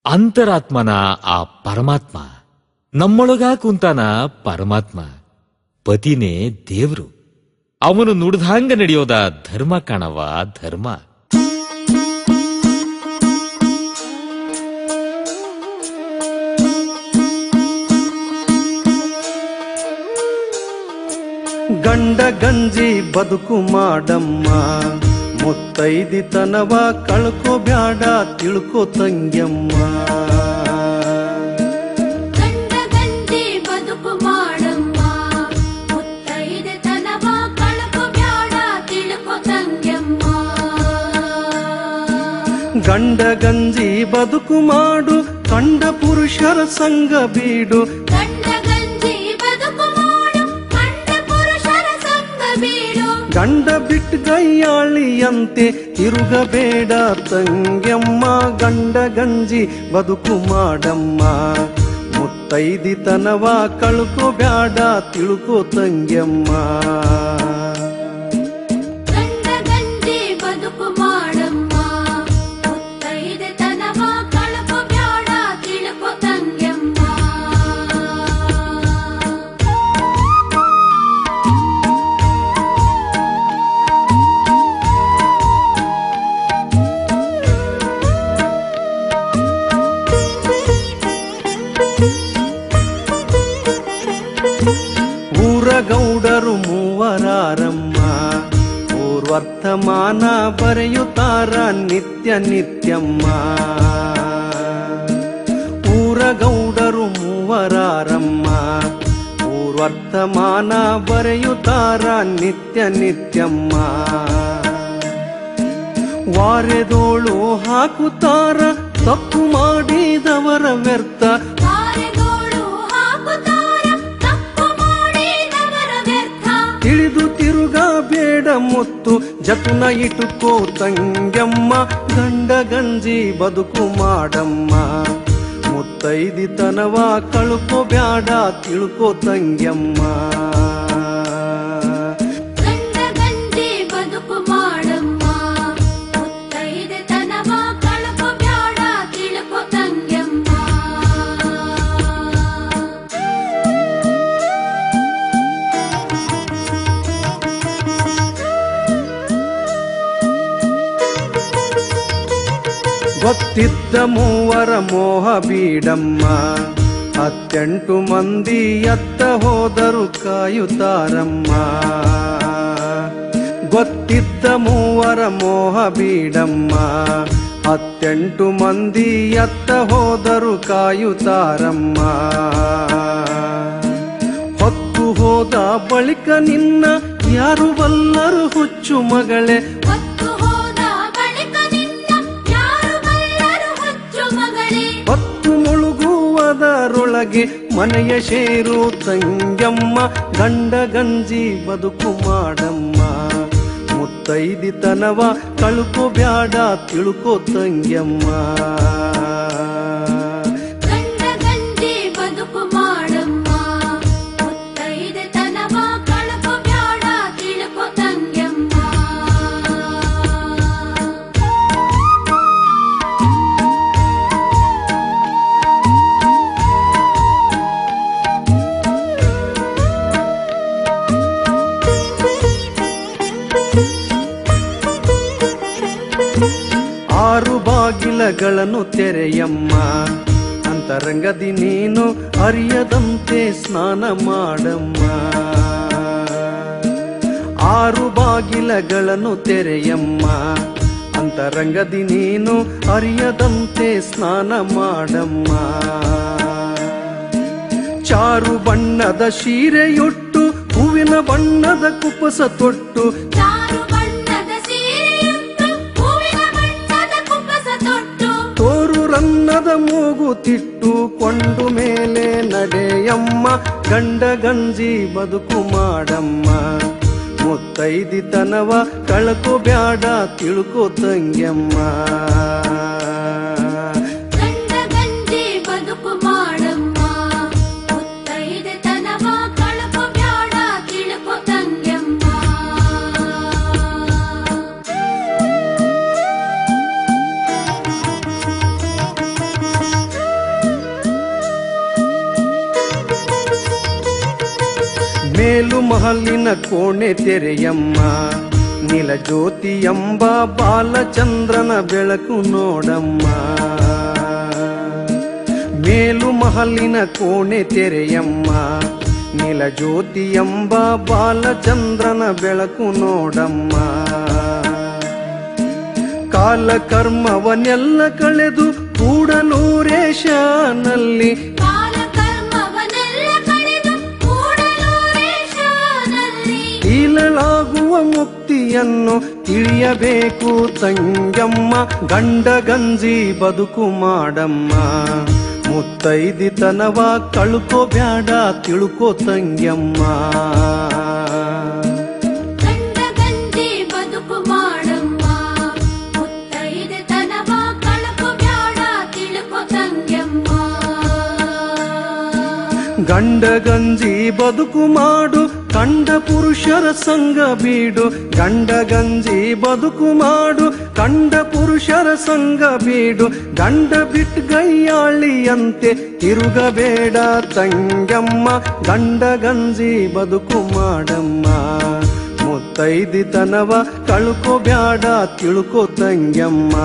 ಅಂತರಾತ್ಮನ ಆ ಪರಮಾತ್ಮ ನಮ್ಮೊಳಗ ಕುಂತಾನ. ಪರಮಾತ್ಮ ಪತಿನೇ ದೇವ್ರು. ಅವನು ನುಡ್ದಂಗ ನಡೆಯೋದ ಧರ್ಮ ಕಾಣವ, ಧರ್ಮ. ಗಂಡ ಗಂಜಿ ಬದುಕು ಮಾಡಮ್ಮ, ಮುತ್ತೈದಿತನವ ಕಳ್ಕೋ ಬ್ಯಾಡ ತಿಳ್ಕೋ ತಂಗ್ಯಮ್ಮ. ಗಂಡ ಗಂಜಿ ಬದುಕು ಮಾಡಮ್ಮ, ಮುತ್ತೈದಿತನವ ಕಳ್ಕೋ ಬ್ಯಾಡ ತಿಳ್ಕೋ ತಂಗ್ಯಮ್ಮ. ಗಂಡ ಗಂಜಿ ಬದುಕು ಮಾಡು, ಕಂಡ ಪುರುಷರ ಸಂಗ ಬೀಡು. ಗಂಡ ಬಿಟ್ಟು ಗೈಯಾಳಿಯಂತೆ ತಿರುಗಬೇಡ ತಂಗ್ಯಮ್ಮ. ಗಂಡ ಗಂಜಿ ಬದುಕು ಮಾಡಮ್ಮ, ಮುತ್ತೈದಿತನವ ಕಳ್ಕೋ ಬ್ಯಾಡ ತಿಳ್ಕೋ ತಂಗ್ಯಮ್ಮ. ಗಂಡ ಗಂಜಿ ಬದುಕು ಮಾಡಮ್ಮ, ಮುತ್ತೈದಿತನವ ಕಳ್ಕೋ ಬ್ಯಾಡ ತಿಳ್ಕೋ ತಂಗ್ಯಮ್ಮ. ಗೌಡರು ಮೂವರಾರಮ್ಮ, ಪೂರ್ವರ್ತಮಾನ ಬರೆಯುತ್ತಾರ ನಿತ್ಯ ನಿತ್ಯಮ್ಮ. ಊರ ಗೌಡರು ಮೂವರಾರಮ್ಮ, ಪೂರ್ವರ್ತಮಾನ ಬರೆಯುತ್ತಾರ ನಿತ್ಯ ನಿತ್ಯಮ್ಮ. ವಾರೆದೋಳು ಹಾಕುತ್ತಾರ ತಪ್ಪು ಮಾಡಿದವರ ವ್ಯರ್ಥ. ತಿಳಿದು ತಿರುಗಬೇಡ ಮುತ್ತು ಜತುನ ಇಟುಕೋ ತಂಗ್ಯಮ್ಮ. ಗಂಡ ಗಂಜಿ ಬದುಕು ಮಾಡಮ್ಮ, ಮುತ್ತೈದಿತನವ ಕಳ್ಕೋ ಬ್ಯಾಡ ತಿಳ್ಕೋ ತಂಗ್ಯಮ್ಮ. ಗಂಡ ಗಂಜಿ ಬದುಕು ಮಾಡಮ್ಮ, ಮುತ್ತೈದಿತನವ ಕಳ್ಕೋ ಬ್ಯಾಡ ತಿಳ್ಕೋ ತಂಗ್ಯಮ್ಮ. ಗೊತ್ತಿದ್ದ ಮೂವರ ಮೋಹ ಬೀಡಮ್ಮ, 18 ಮಂದಿ ಎತ್ತ ಹೋದರು ಕಾಯುತ್ತಾರಮ್ಮ. ಗೊತ್ತಿದ್ದ ಮೂವರ ಮೋಹ ಬೀಡಮ್ಮ, 18 ಮಂದಿ ಎತ್ತ ಹೋದರು ಕಾಯುತ್ತಾರಮ್ಮ. ಹೊತ್ತು ಹೋದ ಬಳಿಕ ನಿನ್ನ ಯಾರು ಬಲ್ಲರು ಹುಚ್ಚು ಮಗಳೇ. ಹೊತ್ತು ಮುಳುಗುವುದರೊಳಗೆ ಮನೆಯ ಶೇರು ತಂಗ್ಯಮ್ಮ. ಗಂಡ ಗಂಜಿ ಬದುಕು ಮಾಡಮ್ಮ, ಮುತ್ತೈದಿತನವ ಕಳ್ಕೋ ಬ್ಯಾಡ ತಿಳ್ಕೋ ತಂಗ್ಯಮ್ಮ. ಗಂಡ ಗಂಜಿ ಬದುಕು ಮಾಡಮ್ಮ, ಮುತ್ತೈದಿತನವ ಕಳ್ಕೋ ಬ್ಯಾಡ ತಿಳ್ಕೋ ತಂಗ್ಯಮ್ಮ. ಆರು ಬಾಗಿಲಗಳನ್ನು ತೆರೆಯಮ್ಮ, ಅಂತರಂಗದಿ ನೀನು ಅರಿಯದಂತೆ ಸ್ನಾನ ಮಾಡಮ್ಮ. ಆರು ಬಾಗಿಲಗಳನ್ನು ತೆರೆಯಮ್ಮ, ಅಂತರಂಗದಿ ನೀನು ಅರಿಯದಂತೆ ಸ್ನಾನ ಮಾಡಮ್ಮ. ಚಾರು ಬಣ್ಣದ ಸೀರೆಯೊಟ್ಟು ಹೂವಿನ ಬಣ್ಣದ ಕುಪ್ಪಸ ತೊಟ್ಟು. ತೋರು ರನ್ನದ ಮೂಗುತಿಟ್ಟು ಕೊಂಡು ಮೇಲೆ ನಡೆಯಮ್ಮ. ಗಂಡ ಗಂಜಿ ಬದುಕು ಮಾಡಮ್ಮ, ಮುತ್ತೈದಿತನವ ಕಳ್ಕೋ ಬ್ಯಾಡ ತಿಳ್ಕೋ ತಂಗ್ಯಮ್ಮ. ಗಂಡ ಗಂಜಿ ಬದುಕು ಮಾಡಮ್ಮ, ಮುತ್ತೈದಿತನವ ಕಳ್ಕೋ ಬ್ಯಾಡ ತಿಳ್ಕೋ ತಂಗ್ಯಮ್ಮ. ಮೇಲು ಮಹಲಿನ ಕೋಣೆ ತೆರೆಯಮ್ಮ, ನೀಲಜ್ಯೋತಿ ಎಂಬ ಬಾಲಚಂದ್ರನ ಬೆಳಕು ನೋಡಮ್ಮ. ಮೇಲು ಮಹಲಿನ ಕೋಣೆ ತೆರೆಯಮ್ಮ, ನೀಲಜ್ಯೋತಿ ಎಂಬ ಬಾಲಚಂದ್ರನ ಬೆಳಕು ನೋಡಮ್ಮ. ಕಾಲ ಕರ್ಮವನ್ನೆಲ್ಲ ಕಳೆದು ಕೂಡಲೂರೇಶನಲ್ಲಿ ಕಾಲ ಕರ್ಮವನ್ನೆಲ್ಲ ಕಳೆದು ಕೂಡಲೂರೇಶನಲ್ಲಿ ಇಲ್ಲಲಾಗುವ ಮುಕ್ತಿಯನ್ನು ತಿಳಿಯಬೇಕು ತಂಗಮ್ಮ. ಗಂಡ ಗಂಜಿ ಬದುಕು ಮಾಡಮ್ಮ, ಮುತ್ತೈದಿತನವ ಕಳ್ಕೋಬ್ಯಾಡ ತಿಳ್ಕೋ ತಂಗ್ಯಮ್ಮ. ಗಂಡ ಗಂಜಿ ಬದುಕು ಮಾಡಮ್ಮ, ಮುತ್ತೈದೆತನವ ಕಳ್ಕೋಬ್ಯಾಡ ತಿಳ್ಕೊ ತಂಗ್ಯಮ್ಮ. ಗಂಡ ಗಂಜಿ ಬದುಕು ಮಾಡು, ಕಂಡ ಪುರುಷರ ಸಂಗ ಬೀಡು. ಗಂಡ ಗಂಜಿ ಬದುಕು ಮಾಡು, ಕಂಡ ಪುರುಷರ ಸಂಗ ಬೀಡು. ಗಂಡ ಬಿಟ್ಟು ಗೈಯಾಳಿಯಂತೆ ತಿರುಗಬೇಡ ತಂಗಮ್ಮ. ಗಂಡ ಗಂಜಿ ಬದುಕು ಮಾಡಮ್ಮ, ಮುತ್ತೈದಿತನವ ಕಳ್ಕೋಬ್ಯಾಡ ತಿಳ್ಕೋ ತಂಗಮ್ಮ.